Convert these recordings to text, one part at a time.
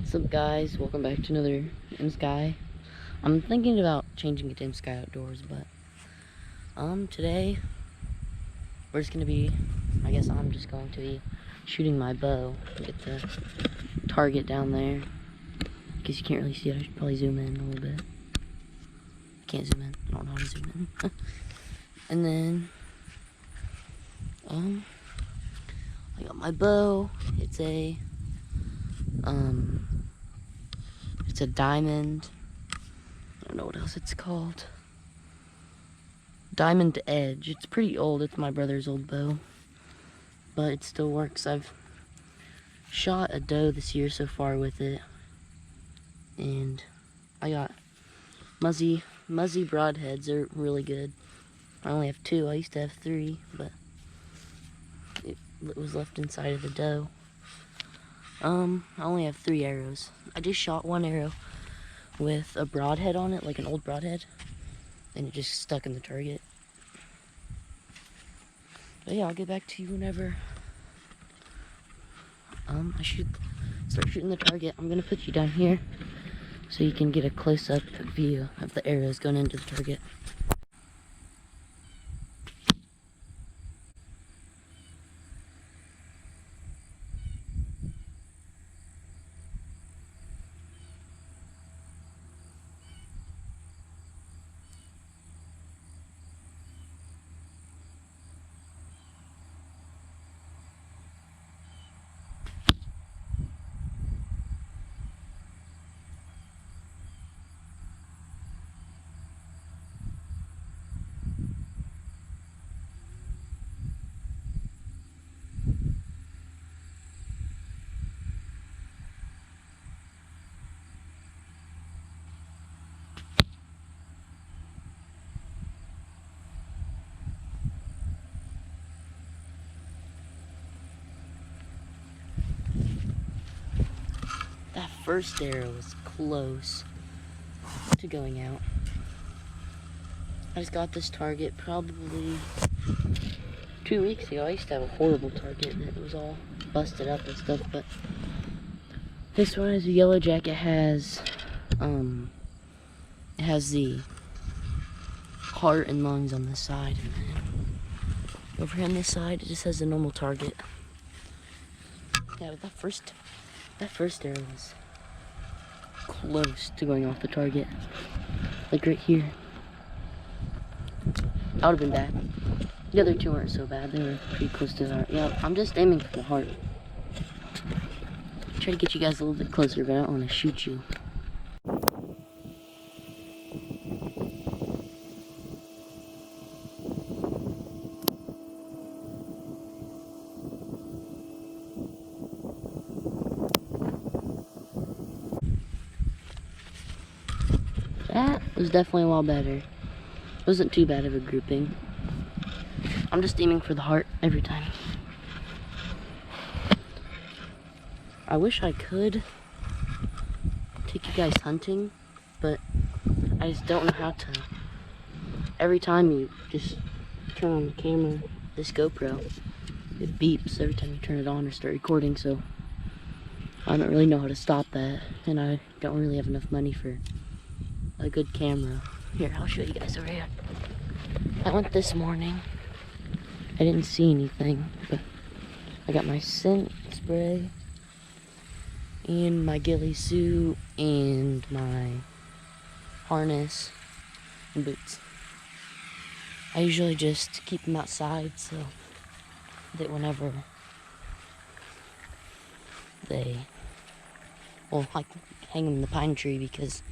What's up, guys? Welcome back to another M-Sky. I'm thinking about changing it to M-Sky Outdoors, but today we're just gonna be, I guess I'm just going to be shooting my bow. Get the target down there. Guess you can't really see it. I should probably zoom in a little bit. I can't zoom in. I don't know how to zoom in. And then I got my bow. It's a diamond. I don't know what else it's called. Diamond Edge. It's pretty old. It's my brother's old bow, but it still works. I've shot a doe this year so far with it, and I got muzzy broadheads. They're really good. I only have 2. I used to have 3, but it was left inside of the doe. I only have 3 arrows. I just shot 1 arrow with a broadhead on it, like an old broadhead, and it just stuck in the target. But yeah, I'll get back to you whenever I should start shooting the target. I'm gonna put you down here so you can get a close-up view of the arrows going into the target. That first arrow was close to going out. I just got this target probably 2 weeks ago. I used to have a horrible target and it was all busted up and stuff, but this one is a yellow jacket. It has the heart and lungs on this side, and then over here on this side it just has a normal target. Yeah, but that first arrow was close to going off the target. Like right here. That would have been bad. The other 2 weren't so bad. They were pretty close to the heart. Yeah, I'm just aiming for the heart. Try to get you guys a little bit closer, but I don't want to shoot you. That was definitely a lot better. It wasn't too bad of a grouping. I'm just aiming for the heart every time. I wish I could take you guys hunting, but I just don't know how to. Every time you just turn on the camera, this GoPro, it beeps every time you turn it on or start recording, so I don't really know how to stop that, and I don't really have enough money for a good camera. Here, I'll show you guys over here. I went this morning. I didn't see anything, but I got my scent spray and my ghillie suit and my harness and boots. I usually just keep them outside so that whenever I hang them in the pine tree because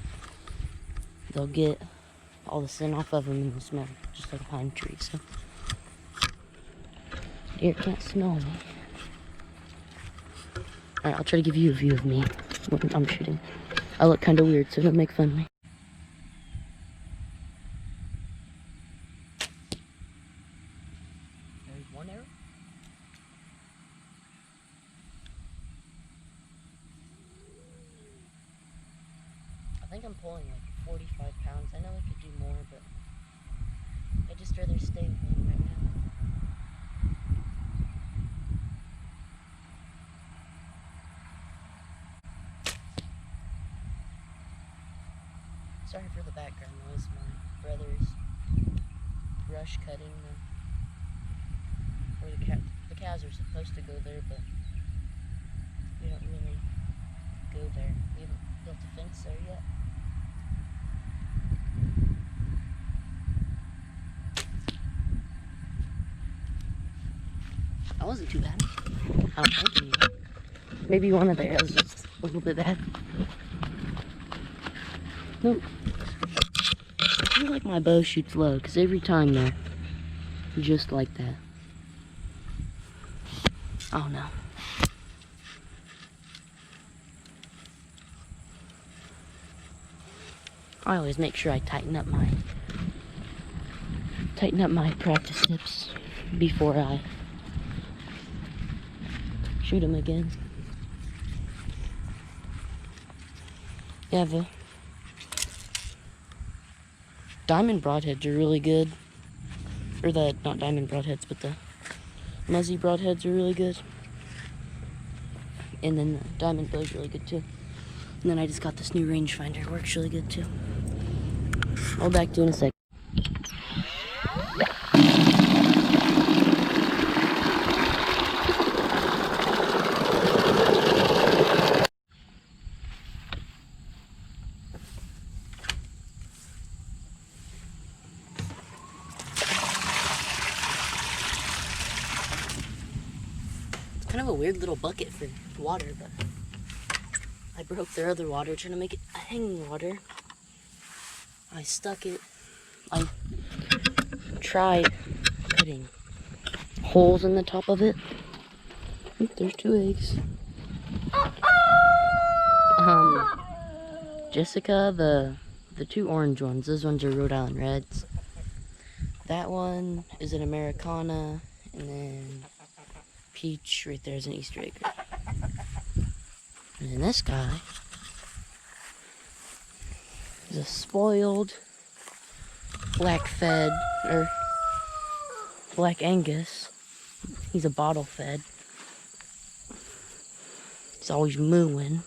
they'll get all the scent off of them and they'll smell just like a pine tree. So deer can't smell me. Alright, I'll try to give you a view of me when I'm shooting. I look kind of weird, so don't make fun of me. There's 1 arrow. I think I'm pulling like 45 pounds. I know I could do more, but I'd just rather stay with him right now. Sorry for the background noise. My brother's brush cutting where the cows are supposed to go there, but we don't really go there. We haven't built a fence there yet. That wasn't too bad. I don't think anyway. Maybe one of the arrows was just a little bit bad. Nope. I feel like my bow shoots low, because every time they're just like that. Oh no. I always make sure I tighten up my practice tips before I shoot them again. Yeah, the diamond broadheads are really good. Or not diamond broadheads, but the muzzy broadheads are really good. And then the diamond bow's really good too. And then I just got this new rangefinder. It works really good too. I'll back to you in a sec. Kind of a weird little bucket for water, but I broke their other water trying to make it a hanging water. I stuck it. I tried putting holes in the top of it. Oop, there's 2 eggs. Jessica, the 2 orange ones, those ones are Rhode Island Reds. That one is an Americana, and then Peach right there is an Easter egg. And then this guy is a spoiled black fed, or black Angus. He's a bottle fed. He's always mooing.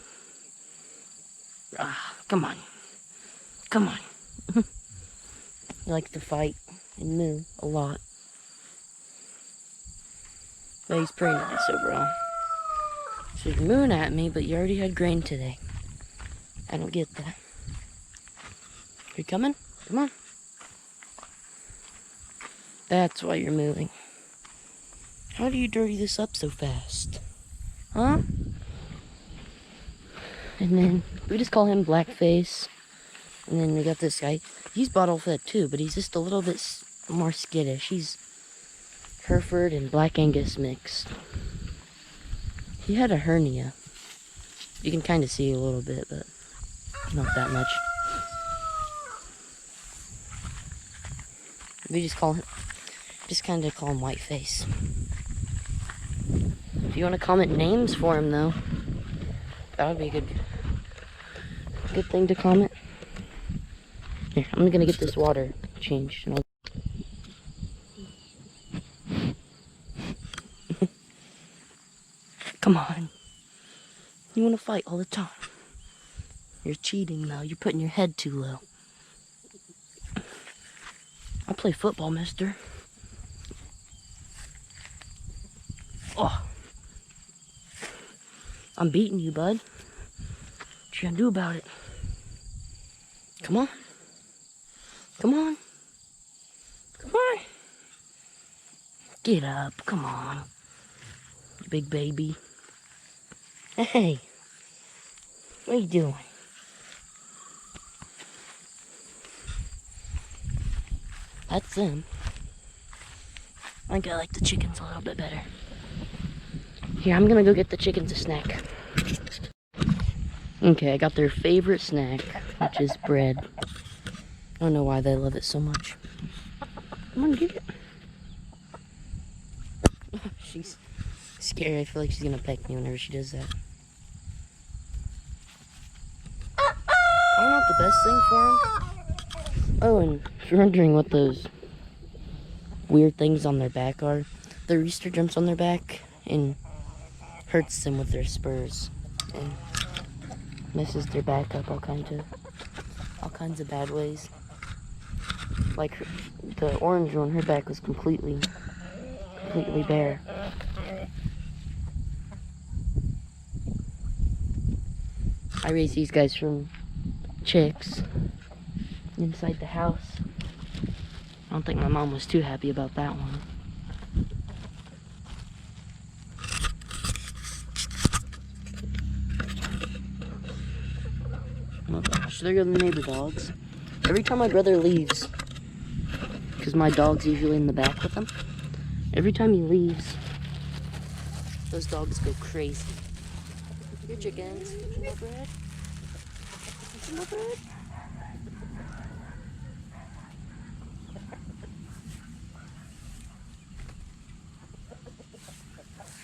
Ah, come on. Come on. He likes to fight and moo a lot. But he's pretty nice overall. So you're mooing at me, but you already had grain today. I don't get that. You coming? Come on. That's why you're moving. How do you dirty this up so fast? Huh? And then we just call him Blackface. And then we got this guy. He's bottle fed too, but he's just a little bit more skittish. He's Hereford and Black Angus mixed. He had a hernia. You can kind of see a little bit, but not that much. We just kind of call him Whiteface. If you want to comment names for him, though, that would be a good thing to comment. Here, I'm gonna get this water changed. And Come on. You want to fight all the time. You're cheating, though. You're putting your head too low. I play football, mister. Oh. I'm beating you, bud. What you gonna do about it? Come on. Come on. Come on. Get up. Come on. You big baby. Hey. What are you doing? That's them. I think I like the chickens a little bit better. Here, I'm gonna go get the chickens a snack. Okay, I got their favorite snack, which is bread. I don't know why they love it so much. Come on, get it. She's scary. I feel like she's gonna peck me whenever she does that. I don't know what the best thing for them. Oh, and if you're wondering what those weird things on their back are, the rooster jumps on their back and hurts them with their spurs and messes their back up all kinds of. all kinds of bad ways. Like the orange one, her back was completely bare. I raised these guys from chicks inside the house. I don't think my mom was too happy about that one. Oh gosh, there go the neighbor dogs. Every time my brother leaves, because my dog's usually in the back with him, every time he leaves, those dogs go crazy. Here, chickens. Some more bread? Some more bread?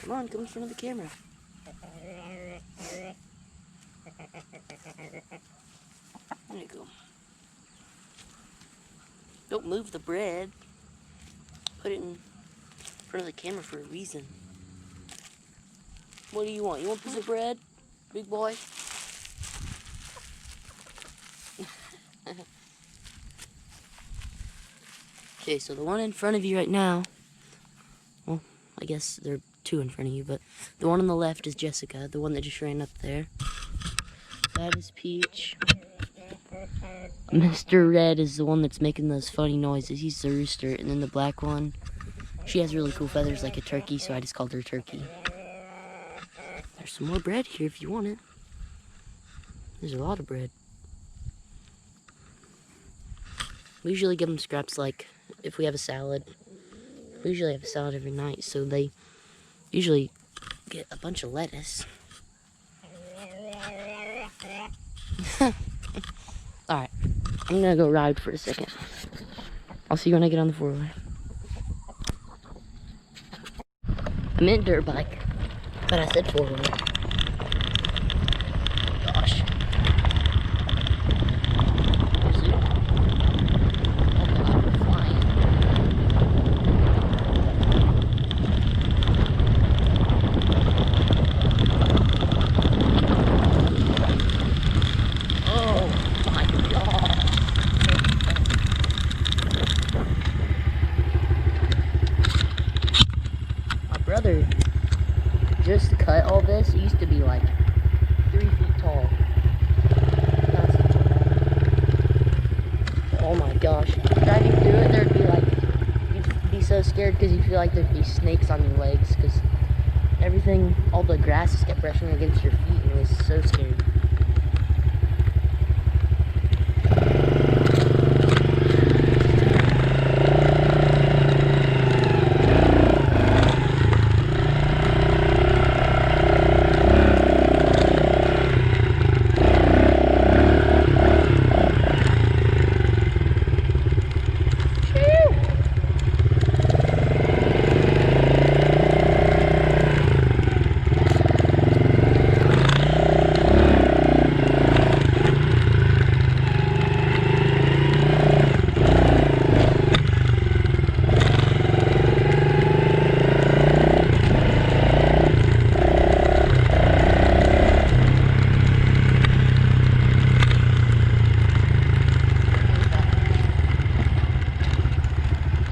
Come on, come in front of the camera. There you go. Don't move the bread. Put it in front of the camera for a reason. What do you want? You want a piece of bread? Big boy? Okay, so the one in front of you right now, well, I guess there are two in front of you, but the one on the left is Jessica, the one that just ran up there. That is Peach. Mr. Red is the one that's making those funny noises. He's the rooster. And then the black one, she has really cool feathers like a turkey, so I just called her Turkey. There's some more bread here if you want it. There's a lot of bread. We usually give them scraps like if we have a salad. We usually have a salad every night, so they usually get a bunch of lettuce. Alright, I'm gonna go ride for a second. I'll see you when I get on the four-wheeler. I meant dirt bike, but I said four-wheeler. Gosh. Oh god, we're flying. Brother just cut all this. It used to be like 3 feet tall. Oh my gosh. Driving through it, there'd be like, you'd be so scared because you feel like there'd be snakes on your legs because everything, all the grass just kept brushing against your feet and it was so scary.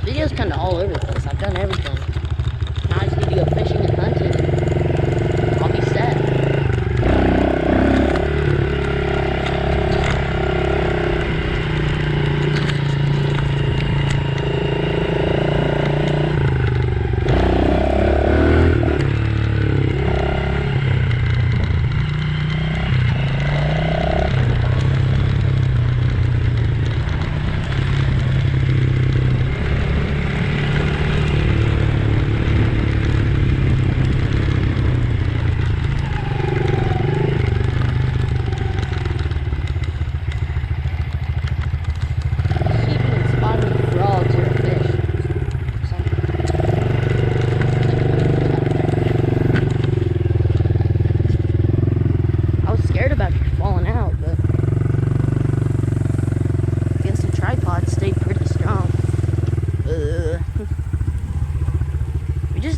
Video's kind of all over the place. I've done everything. Now I just need to go fishing and hunting. I'll be set.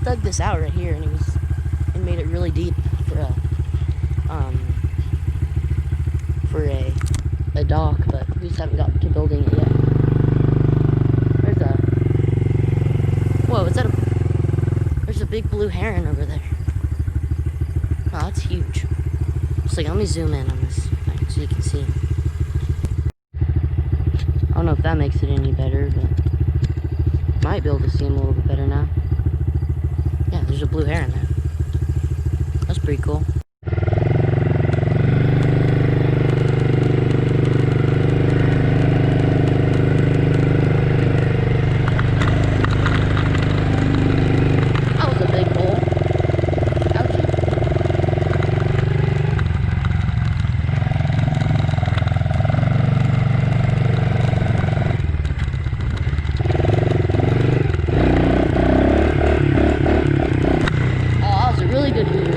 Dug this out right here, and it made it really deep for a a dock, but we just haven't gotten to building it yet. There's a... Whoa, is that a... There's a big blue heron over there. Oh, that's huge. So let me zoom in on this thing so you can see. I don't know if that makes it any better, but might be able to see him a little bit better now. Yeah, there's a blue heron there. That's pretty cool. That was a big hole. Ouchie. Oh, that was a really good video.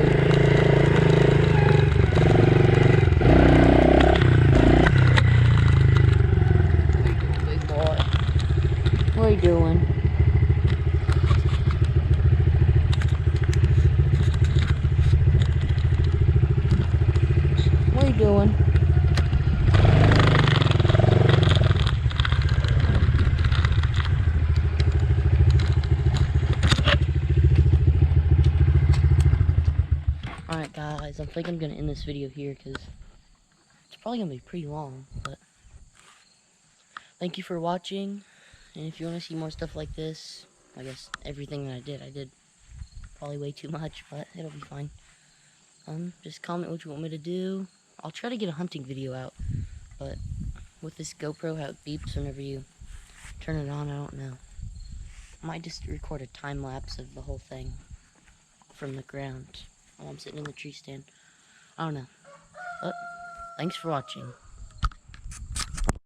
What are you doing? What are you doing? Alright guys, I think I'm going to end this video here because it's probably going to be pretty long, but thank you for watching, and if you want to see more stuff like this, I guess everything that I did probably way too much, but it'll be fine. Just comment what you want me to do. I'll try to get a hunting video out, but with this GoPro, how it beeps whenever you turn it on, I don't know. I might just record a time lapse of the whole thing from the ground while I'm sitting in the tree stand. I don't know. But thanks for watching.